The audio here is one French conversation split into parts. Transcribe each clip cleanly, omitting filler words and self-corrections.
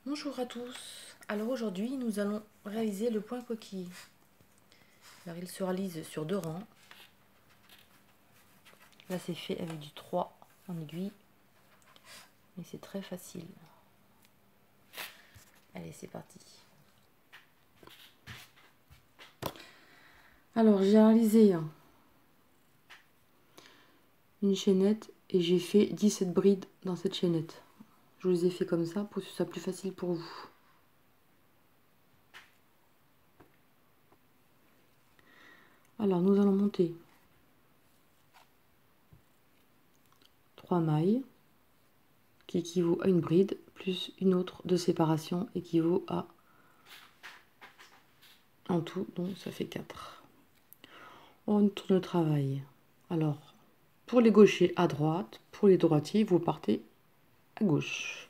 Bonjour à tous. Alors aujourd'hui, nous allons réaliser le point coquille. Alors il se réalise sur 2 rangs. Là c'est fait avec du 3 en aiguille. Mais c'est très facile. Allez, c'est parti. Alors j'ai réalisé une chaînette et j'ai fait 17 brides dans cette chaînette. Je vous les ai fait comme ça pour que ce soit plus facile pour vous. Alors nous allons monter 3 mailles qui équivaut à une bride plus une autre de séparation équivaut à en tout, donc ça fait 4. On tourne le travail. Alors, pour les gauchers à droite, pour les droitiers, vous partez à gauche.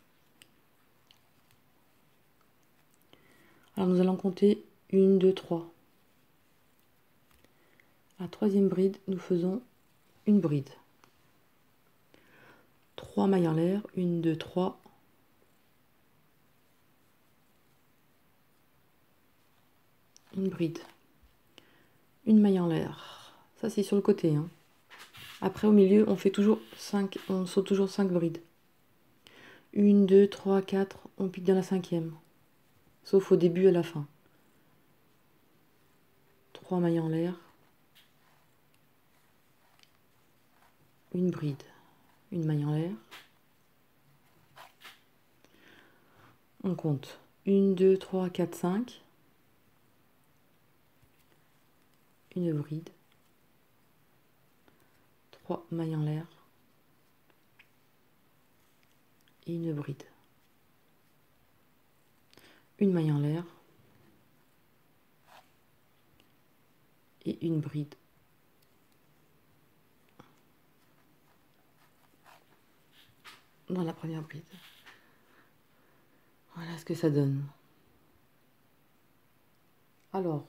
Alors, nous allons compter 1, 2, 3. À la troisième bride, nous faisons une bride. 3 mailles en l'air, 1, 2, 3. Une bride. Une maille en l'air. Ça, c'est sur le côté. Hein. Après, au milieu, on fait toujours 5, on saute toujours 5 brides. 1, 2, 3, 4, on pique dans la cinquième. Sauf au début et à la fin. 3 mailles en l'air. Une bride. Une maille en l'air. On compte 1, 2, 3, 4, 5. Une bride. 3 mailles en l'air. Et une bride. Une maille en l'air. Et une bride. Dans la première bride. Voilà ce que ça donne. Alors,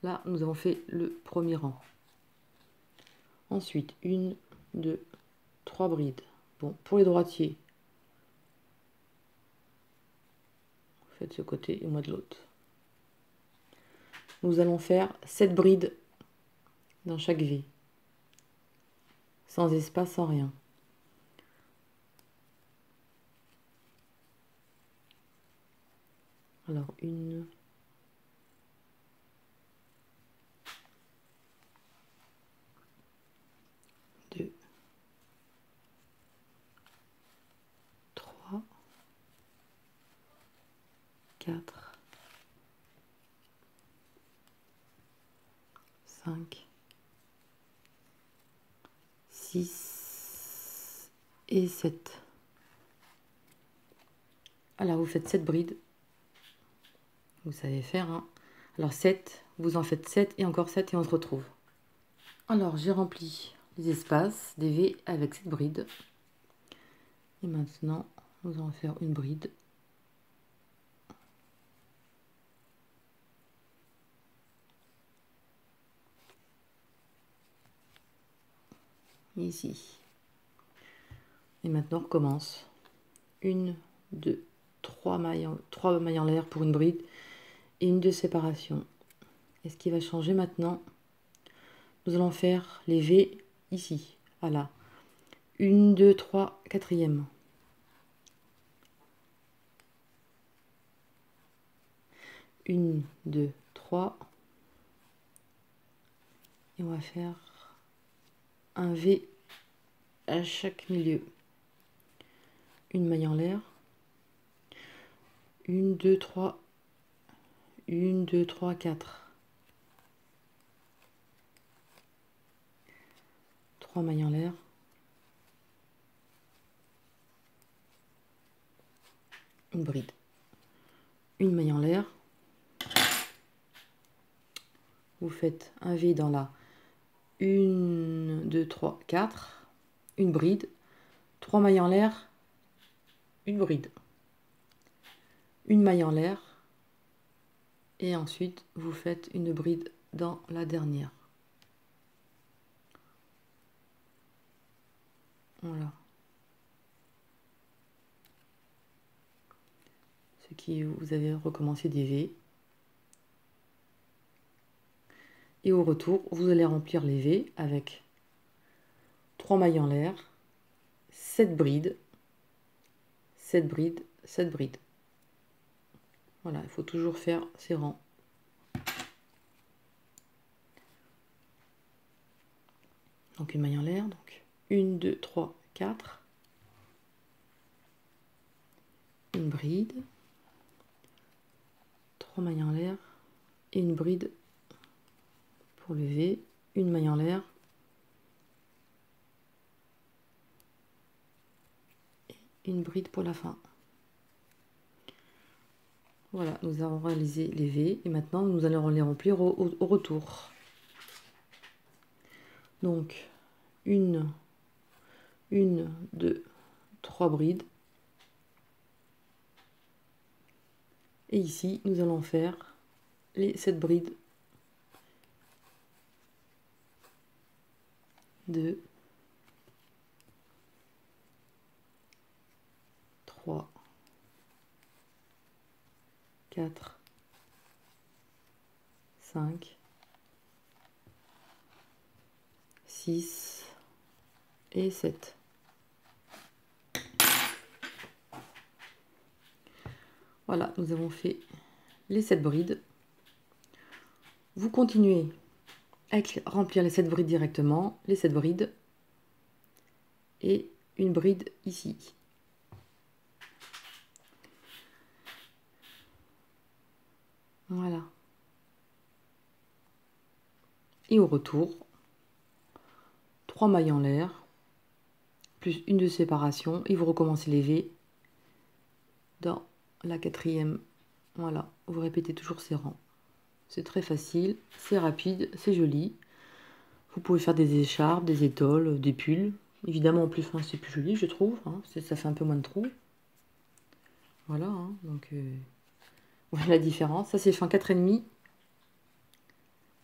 là, nous avons fait le premier rang. Ensuite, 1, 2, 3 brides. Bon, pour les droitiers, vous faites ce côté et moi de l'autre. Nous allons faire 7 brides dans chaque V. Sans espace, sans rien. Alors, 1, 2, 3, 4, 5, 6 et 7. Alors, vous faites 7 brides. Vous savez faire, hein. Alors 7, vous en faites 7 et encore 7 et on se retrouve. Alors, j'ai rempli les espaces des V avec cette bride. Et maintenant, nous allons faire une bride. Ici. Et maintenant, on recommence. 1, 2, 3 mailles en l'air pour une bride et une de séparation. Et ce qui va changer maintenant, nous allons faire les V ici. Voilà. 1, 2, 3, quatrième. 1, 2, 3. Et on va faire un V à chaque milieu. Une maille en l'air. 1, 2, 3. 1, 2, 3, 4. 3 mailles en l'air. Une bride. Une maille en l'air. Vous faites un V dans la 1, 2, 3, 4. Une bride. 3 mailles en l'air. Une bride. Une maille en l'air. Et ensuite, vous faites une bride dans la dernière. Voilà. ceux qui vous avez recommencé des V. Et au retour, vous allez remplir les V avec 3 mailles en l'air, 7 brides, 7 brides, 7 brides. Voilà, il faut toujours faire ces rangs. Donc une maille en l'air, donc 1, 2, 3, 4. Une bride, 3 mailles en l'air et une bride pour le V, une maille en l'air et une bride pour la fin. Voilà, nous avons réalisé les V et maintenant nous allons les remplir au retour. Donc une, 2, 3 brides. Et ici, nous allons faire les 7 brides. 2, 3, 4, 5, 6 et 7. Voilà, nous avons fait les 7 brides. Vous continuez à remplir les 7 brides directement, les 7 brides et une bride ici. Voilà. Et au retour, 3 mailles en l'air, plus une de séparation, et vous recommencez les V dans la 4e. Voilà, vous répétez toujours ces rangs. C'est très facile, c'est rapide, c'est joli. Vous pouvez faire des écharpes, des étoiles, des pulls. Évidemment, en plus fin, c'est plus joli, je trouve. Hein. Ça fait un peu moins de trous. Voilà, hein. Donc voilà la différence. Ça, c'est fin 4,5.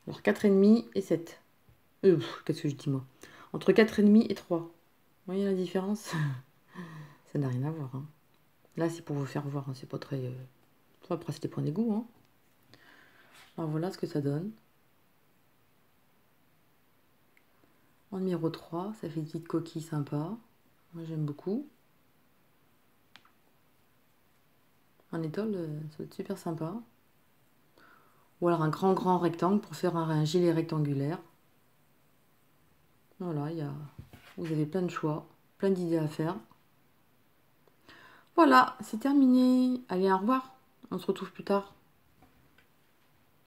Alors 4,5 et 7. Qu'est-ce que je dis moi? Entre 4,5 et 3. Vous voyez la différence? Ça n'a rien à voir. Hein. Là, c'est pour vous faire voir. Hein. C'est pas très... Après, c'était pour des goûts. Hein. Alors voilà ce que ça donne. En numéro 3, ça fait une petite coquille sympa. Moi, j'aime beaucoup. En étole, ça va être super sympa. Ou alors un grand rectangle pour faire un gilet rectangulaire. Voilà, vous avez plein de choix, plein d'idées à faire. Voilà, c'est terminé. Allez, au revoir. On se retrouve plus tard.